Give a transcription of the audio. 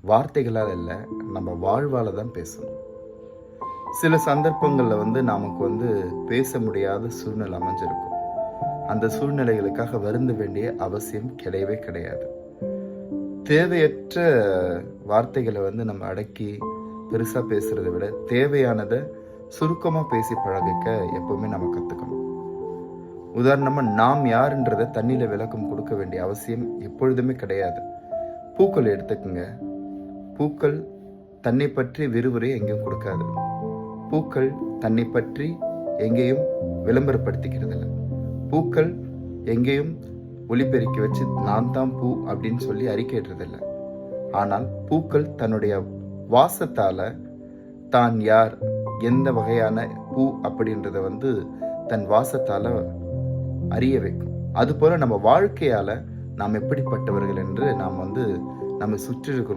வார்த்தைகளால் இல்லை, நம்ம வாழ்வால தான் பேசணும். சில சந்தர்ப்பங்களில் நமக்கு பேச முடியாத சூழ்நிலை அமைஞ்சிருக்கும். அந்த சூழ்நிலைகளுக்காக வருந்த வேண்டிய அவசியம் கிடையவே கிடையாது. தேவையற்ற வார்த்தைகளை நம்ம அடக்கி பெருசாக பேசுகிறத விட தேவையானதை சுருக்கமாக பேசி பழகிக்க எப்பவுமே நம்ம கற்றுக்கணும். உதாரணமாக, நாம் யாருன்றதை தண்ணியில் விளக்கம் கொடுக்க வேண்டிய அவசியம் எப்பொழுதுமே கிடையாது. பூக்கள் எடுத்துக்கோங்க. பூக்கள் தன்னை பற்றி விரிவுரை எங்கேயும் கொடுக்காது. பூக்கள் தன்னை பற்றி எங்கேயும் விளம்பரப்படுத்திக்கிறது இல்லை. பூக்கள் எங்கேயும் ஒளிபெருக்கி வச்சு நான் தான் பூ அப்படின்னு சொல்லி அறிக்கையிடுறதில்லை. ஆனால் பூக்கள் தன்னுடைய வாசத்தால் தான் யார், எந்த வகையான பூ அப்படின்றத தன் வாசத்தால் அறிய வைக்கும். அதுபோல் நம்ம வாழ்க்கையால் நாம் எப்படிப்பட்டவர்கள் என்று நாம் நம்ம சுற்றி இருக்கிறோம்